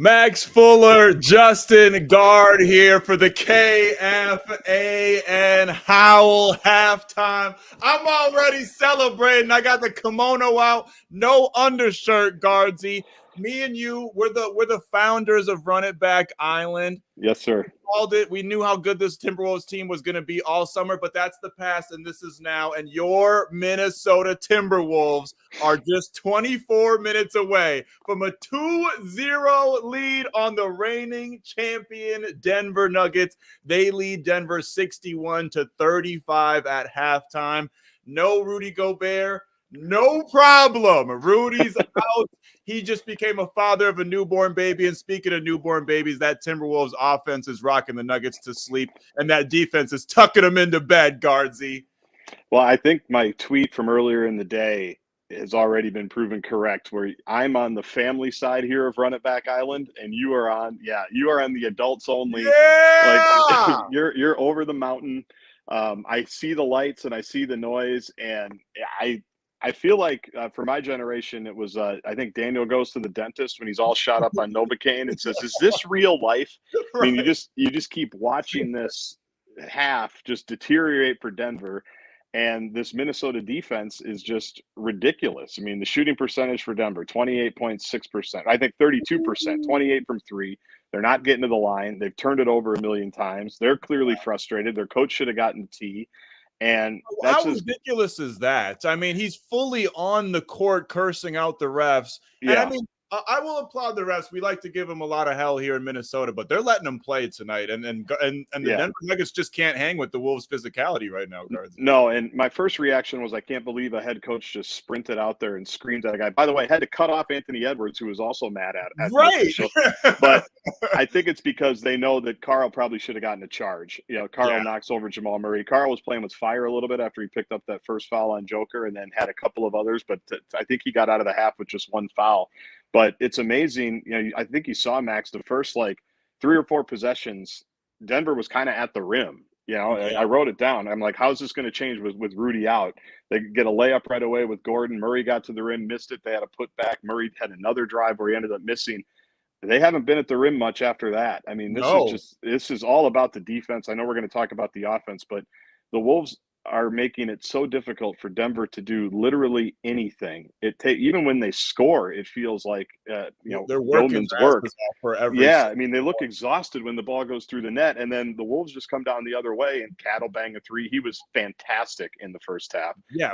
Max Fuller, Justin Gaard here for the KFAN Howl halftime. I'm already celebrating. I got the kimono out, no undershirt, Guardsy. Me and you, we're the founders of Run It Back Island. Yes, sir. Called it. We knew how good this Timberwolves team was going to be all summer, but that's the past, and this is now. And your Minnesota Timberwolves are just 24 minutes away from a 2-0 lead on the reigning champion Denver Nuggets. They lead Denver 61-35 at halftime. No Rudy Gobert. No problem. Rudy's out. He just became a father of a newborn baby. And speaking of newborn babies, that Timberwolves offense is rocking the Nuggets to sleep, and that defense is tucking them into bed, Guardsy. Well, I think my tweet from earlier in the day has already been proven correct, where I'm on the family side here of Run It Back Island, and you are on the adults only. Yeah! Like you're over the mountain. I see the lights and I see the noise, and I feel like for my generation, it was I think Daniel Goes to the Dentist when he's all shot up on Novocaine and says, "Is this real life?" Right. I mean, you just keep watching this half just deteriorate for Denver, and this Minnesota defense is just ridiculous. I mean, the shooting percentage for Denver 28.6%, I think 32%, 28 from three. They're not getting to the line. They've turned it over a million times. They're clearly frustrated. Their coach should have gotten T. And that's how ridiculous is that? I mean, he's fully on the court cursing out the refs. And yeah. I mean, I will applaud the refs. We like to give them a lot of hell here in Minnesota, but they're letting them play tonight. And the Denver Nuggets just can't hang with the Wolves' physicality right now, Guards. No, and my first reaction was, I can't believe a head coach just sprinted out there and screamed at a guy. By the way, had to cut off Anthony Edwards, who was also mad at right. But I think it's because they know that Karl probably should have gotten a charge. You know, Karl knocks over Jamal Murray. Karl was playing with fire a little bit after he picked up that first foul on Joker and then had a couple of others, but I think he got out of the half with just one foul. But it's amazing. You know, I think you saw, Max, the first like 3 or 4 possessions, Denver was kind of at the rim. You know, I wrote it down. I'm like, how's this going to change with Rudy out? They get a layup right away with Gordon. Murray got to the rim, missed it. They had a put back. Murray had another drive where he ended up missing. They haven't been at the rim much after that. I mean, this is all about the defense. I know we're going to talk about the offense, but the Wolves are making it so difficult for Denver to do literally anything. Even when they score, it feels like they're working work for every. Yeah, I mean, they look exhausted when the ball goes through the net, and then the Wolves just come down the other way and Cattle bang a three. He was fantastic in the first half. Yeah,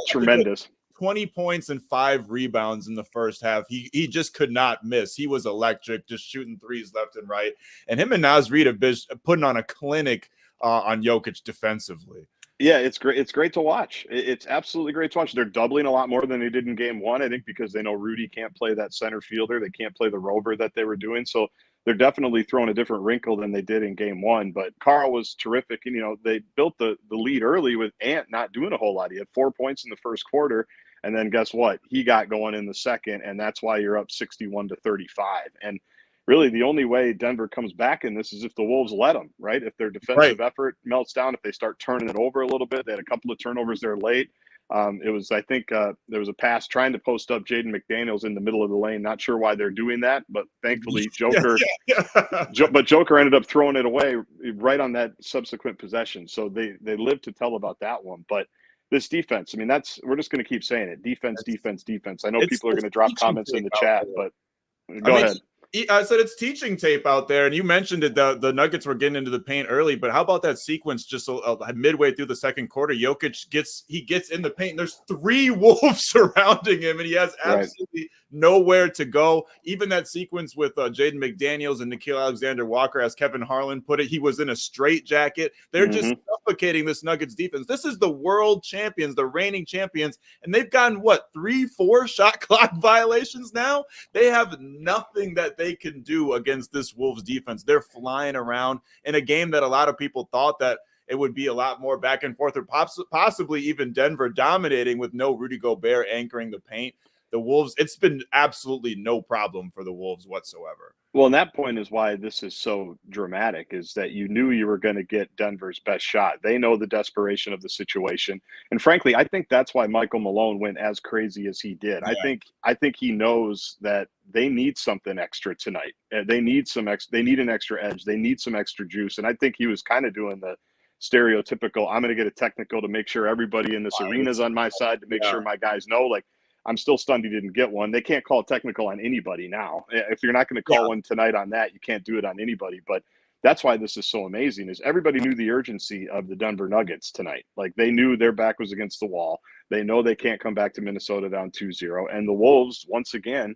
tremendous. 20 points and 5 rebounds in the first half. He just could not miss. He was electric, just shooting threes left and right. And him and Naz Reid have been putting on a clinic on Jokic defensively. Yeah, it's great. It's great to watch. It's absolutely great to watch. They're doubling a lot more than they did in game one, I think, because they know Rudy can't play that center fielder. They can't play the rover that they were doing. So they're definitely throwing a different wrinkle than they did in game one. But Karl was terrific. And, you know, they built the lead early with Ant not doing a whole lot. He had 4 points in the first quarter. And then guess what? He got going in the second. And that's why you're up 61-35. And really, the only way Denver comes back in this is if the Wolves let them, right? If their defensive effort melts down, if they start turning it over a little bit. They had a couple of turnovers there late. It was, I think, there was a pass trying to post up Jaden McDaniels in the middle of the lane. Not sure why they're doing that, but thankfully Joker Joker ended up throwing it away right on that subsequent possession. So they lived to tell about that one. But this defense, I mean, we're just going to keep saying it. Defense. I know people are going to drop comments in the chat, but go ahead. I said it's teaching tape out there, and you mentioned it. The Nuggets were getting into the paint early, but how about that sequence just midway through the second quarter? Jokic gets in the paint. And there's 3 Wolves surrounding him, and he has absolutely nowhere to go. Even that sequence with Jaden McDaniels and Nickeil Alexander-Walker, as Kevin Harlan put it, he was in a straitjacket. They're just suffocating this Nuggets defense. This is the world champions, the reigning champions, and they've gotten, 3-4 shot clock violations now? They have nothing that they can do against this Wolves defense. They're flying around in a game that a lot of people thought that it would be a lot more back and forth, or possibly even Denver dominating with no Rudy Gobert anchoring the paint. the Wolves, it's been absolutely no problem for the Wolves whatsoever. Well, and that point is why this is so dramatic, is that you knew you were going to get Denver's best shot. They know the desperation of the situation. And frankly, I think that's why Michael Malone went as crazy as he did. Yeah. I think he knows that they need something extra tonight. They need they need an extra edge. They need some extra juice. And I think he was kind of doing the stereotypical, I'm going to get a technical to make sure everybody in this arena is on my side, to make sure my guys know, like, I'm still stunned he didn't get one. They can't call a technical on anybody now. If you're not going to call one tonight on that, you can't do it on anybody. But that's why this is so amazing, is everybody knew the urgency of the Denver Nuggets tonight. Like, they knew their back was against the wall. They know they can't come back to Minnesota down 2-0. And the Wolves, once again,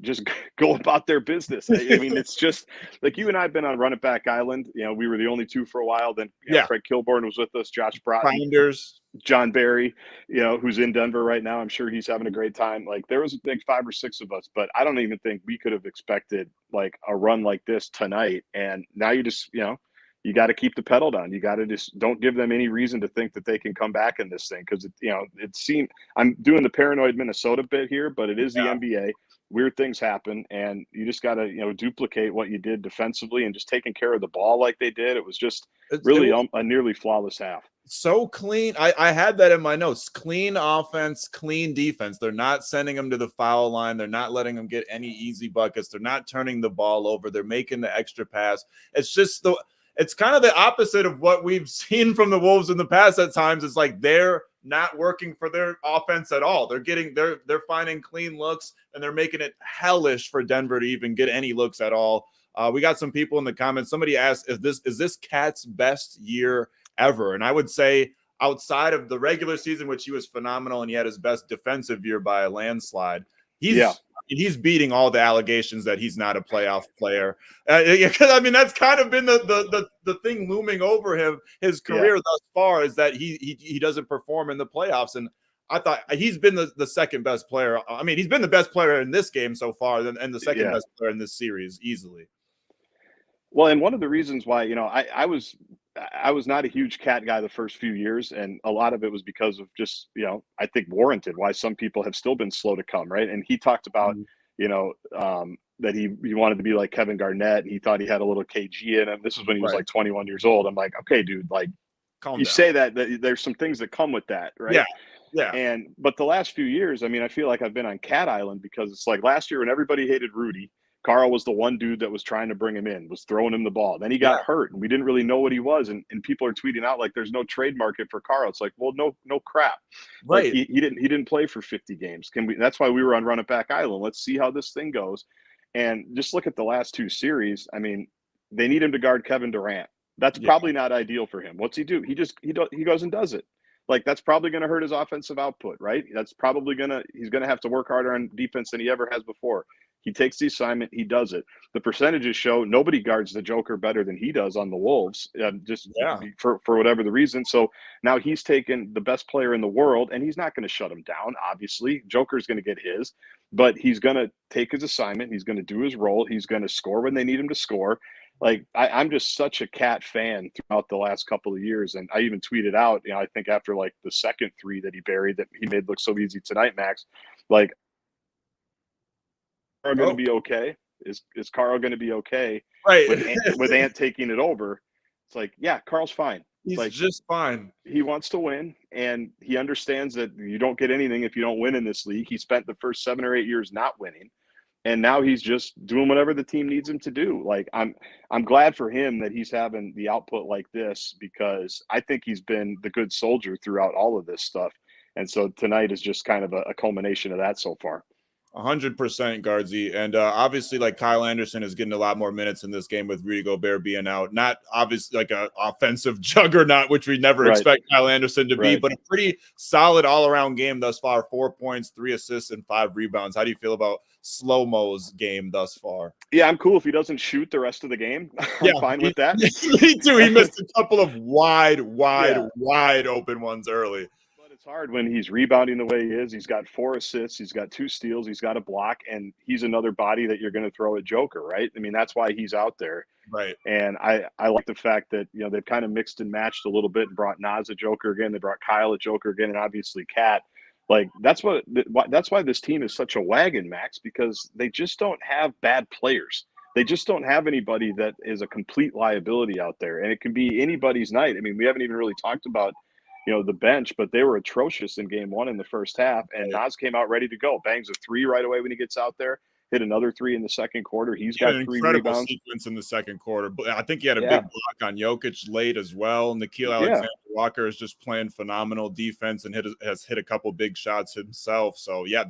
just go about their business. I mean, it's just like, you and I have been on Run It Back Island. You know, we were the only two for a while. Then Craig Kilborn was with us, Josh Broughton, Finders, John Barry, you know, who's in Denver right now. I'm sure he's having a great time. Like, there was like 5 or 6 of us, but I don't even think we could have expected like a run like this tonight. And now you just, you know, you got to keep the pedal down. You got to just don't give them any reason to think that they can come back in this thing. Cause it seemed, I'm doing the paranoid Minnesota bit here, but it is the NBA. Weird things happen, and you just got to, duplicate what you did defensively and just taking care of the ball like they did. It was just really a nearly flawless half. So clean. I had that in my notes. Clean offense, clean defense. They're not sending them to the foul line. They're not letting them get any easy buckets. They're not turning the ball over. They're making the extra pass. It's kind of the opposite of what we've seen from the Wolves in the past at times. It's like they're not working for their offense at all. They're finding clean looks, and they're making it hellish for Denver to even get any looks at all. We got some people in the comments. Somebody asked, is this Cat's best year ever? And I would say, outside of the regular season, which he was phenomenal, and he had his best defensive year by a landslide, he's beating all the allegations that he's not a playoff player. I mean, that's kind of been the thing looming over his career thus far, is that he doesn't perform in the playoffs. And I thought he's been the second best player. I mean, he's been the best player in this game so far, and the second best player in this series easily. Well, and one of the reasons why, I was not a huge Cat guy the first few years, and a lot of it was because of just, I think warranted why some people have still been slow to come, right? And he talked about, that he wanted to be like Kevin Garnett, and he thought he had a little KG in him. This is when he was like 21 years old. I'm like, okay, dude, like, calm you down. say that there's some things that come with that, right? Yeah. But the last few years, I mean, I feel like I've been on Cat Island, because it's like last year when everybody hated Rudy, Karl was the one dude that was trying to bring him in, was throwing him the ball. Then he got hurt, and we didn't really know what he was. And people are tweeting out like, there's no trade market for Karl. It's like, well, no crap. Right. Like, he didn't play for 50 games. That's why we were on Run It Back Island. Let's see how this thing goes. And just look at the last 2 series. I mean, they need him to guard Kevin Durant. That's probably not ideal for him. What's he do? He goes and does it. Like, that's probably going to hurt his offensive output, right? That's probably he's going to have to work harder on defense than he ever has before. He takes the assignment. He does it. The percentages show nobody guards the Joker better than he does on the Wolves, for whatever the reason. So now he's taken the best player in the world, and he's not going to shut him down, obviously. Joker's going to get his, but he's going to take his assignment. He's going to do his role. He's going to score when they need him to score. Like, I'm just such a Cat fan throughout the last couple of years. And I even tweeted out, I think after like the second 3 that he buried that he made look so easy tonight, Max, like, Karl going to be okay? Is Karl going to be okay? Right. with Ant taking it over? It's like, yeah, Karl's fine. He's like, just fine. He wants to win, and he understands that you don't get anything if you don't win in this league. He spent the first 7 or 8 years not winning, and now he's just doing whatever the team needs him to do. Like, I'm glad for him that he's having the output like this, because I think he's been the good soldier throughout all of this stuff. And so tonight is just kind of a culmination of that so far. 100% Guardsy. And obviously, like, Kyle Anderson is getting a lot more minutes in this game with Rudy Gobert being out. Not obviously like an offensive juggernaut, which we never expect Kyle Anderson to be, but a pretty solid all-around game thus far. 4 points, 3 assists, and 5 rebounds. How do you feel about Slow-Mo's game thus far? Yeah, I'm cool if he doesn't shoot the rest of the game. I'm fine with that. Me too. He missed a couple of wide open ones early. It's hard when he's rebounding the way he is. He's got 4 assists. He's got 2 steals. He's got a block, and he's another body that you're going to throw at Joker, right? I mean, that's why he's out there. Right. And I like the fact that, they've kind of mixed and matched a little bit and brought Naz at Joker again. They brought Kyle at Joker again, and obviously Cat. Like that's why this team is such a wagon, Max, because they just don't have bad players. They just don't have anybody that is a complete liability out there, and it can be anybody's night. I mean, we haven't even really talked about, the bench, but they were atrocious in game one in the first half, and Nas came out ready to go. Bangs a three right away when he gets out there. Hit another three in the second quarter. He's got an three incredible rebounds. sequence in the second quarter. I think he had a big block on Jokic late as well. Nikhil Alexander-Walker is just playing phenomenal defense and has hit a couple big shots himself. So yeah,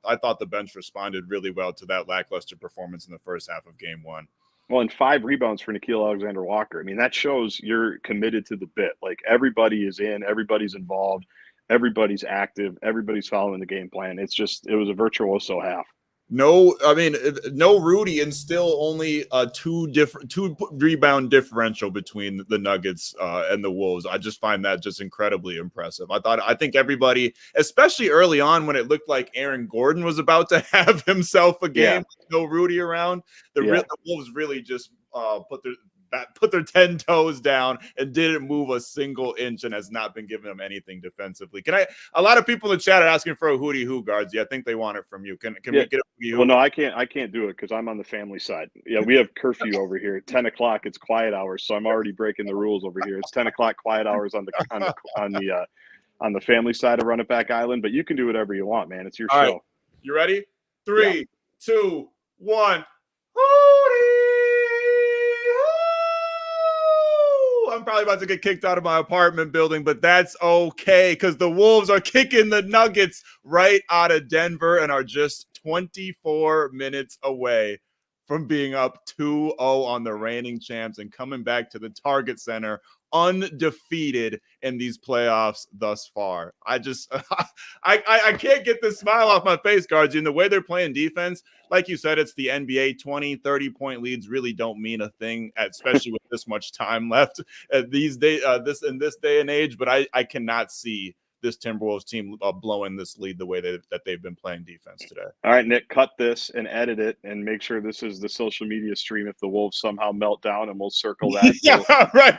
I thought the bench responded really well to that lackluster performance in the first half of game one. Well, and 5 rebounds for Nikhil Alexander-Walker. I mean, that shows you're committed to the bit. Like, everybody is in, everybody's involved, everybody's active, everybody's following the game plan. It was a virtuoso half. No Rudy, and still only two rebound differential between the Nuggets and the Wolves. I just find that just incredibly impressive. I think everybody, especially early on when it looked like Aaron Gordon was about to have himself a game with no Rudy around, the Wolves really just put their 10 toes down and didn't move a single inch and has not been giving them anything defensively. A lot of people in the chat are asking for a hootie hoo, Guards. I think they want it from you. Can we get a hootie hoo? Well, no, I can't do it because I'm on the family side. Yeah, we have curfew over here. 10 o'clock, it's quiet hours, so I'm already breaking the rules over here. It's 10 o'clock quiet hours on the family side of Run It Back Island, but you can do whatever you want, man. It's your show. Right. You ready? 3, 2, 1. Hootie! I'm probably about to get kicked out of my apartment building, but that's okay because the Wolves are kicking the Nuggets right out of Denver and are just 24 minutes away from being up 2-0 on the reigning champs and coming back to the Target Center undefeated in these playoffs thus far. I can't get this smile off my face, Guards. And the way they're playing defense, like you said, it's the NBA. 20, 30-point leads really don't mean a thing, especially with this much time left these days, this day and age. But I cannot see this Timberwolves team blowing this lead the way that they've been playing defense today. All right, Nick, cut this and edit it and make sure this is the social media stream if the Wolves somehow melt down, and we'll circle that. Right.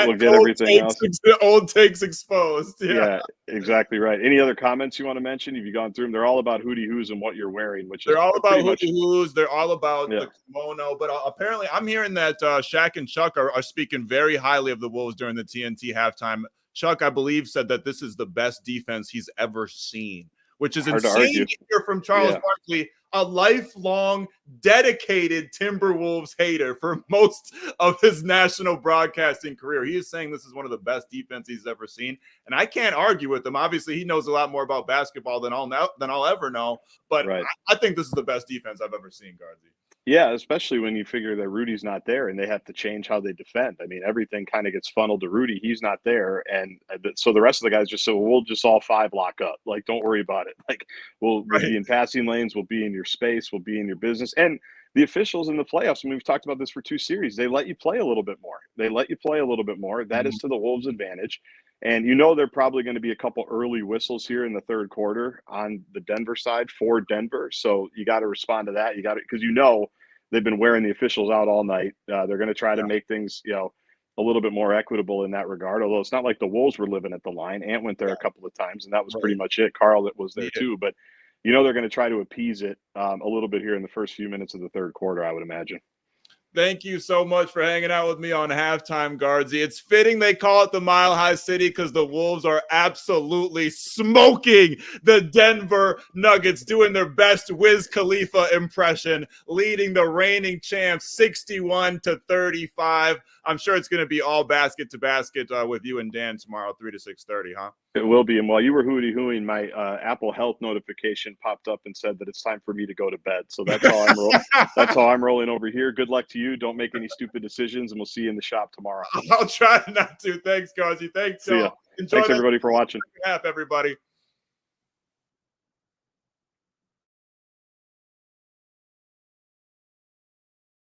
We'll get everything else. Old takes exposed. Yeah, exactly right. Any other comments you want to mention? Have you gone through them? They're all about hootie hoos and what you're wearing, they're all about hootie hoos. They're all about the kimono. But apparently, I'm hearing that Shaq and Chuck are speaking very highly of the Wolves during the TNT halftime. Chuck, I believe, said that this is the best defense he's ever seen, which is insane to hear from Charles Barkley, a lifelong, dedicated Timberwolves hater for most of his national broadcasting career. He is saying this is one of the best defense he's ever seen, and I can't argue with him. Obviously, he knows a lot more about basketball than I'll ever know, but I think this is the best defense I've ever seen, Guardsy. Yeah, especially when you figure that Rudy's not there and they have to change how they defend. I mean, everything kind of gets funneled to Rudy. He's not there. And so the rest of the guys just say, well, we'll just all 5 lock up. Like, don't worry about it. Like, we'll be in passing lanes. We'll be in your space. We'll be in your business. And the officials in the playoffs, and we've talked about this for 2 series, they let you play a little bit more. That is to the Wolves' advantage. And they're probably going to be a couple early whistles here in the third quarter on the Denver side for Denver. So you got to respond to that. Because they've been wearing the officials out all night. They're going to try to make things, a little bit more equitable in that regard. Although it's not like the Wolves were living at the line. Ant went there a couple of times, and that was pretty much it. Karl that was there too. But they're going to try to appease it a little bit here in the first few minutes of the third quarter, I would imagine. Thank you so much for hanging out with me on Halftime, Guardsy. It's fitting they call it the Mile High City because the Wolves are absolutely smoking the Denver Nuggets, doing their best Wiz Khalifa impression, leading the reigning champs 61-35. I'm sure it's going to be all basket to basket with you and Dan tomorrow, 3 to 6:30, huh? It will be. And while you were hootie-hooing, my Apple Health notification popped up and said that it's time for me to go to bed. So that's how I'm rolling. That's how I'm rolling over here. Good luck to you. Don't make any stupid decisions, and we'll see you in the shop tomorrow. I'll try not to. Thanks, Garzy. Thanks, y'all. Thanks, everybody, for watching. Half, everybody.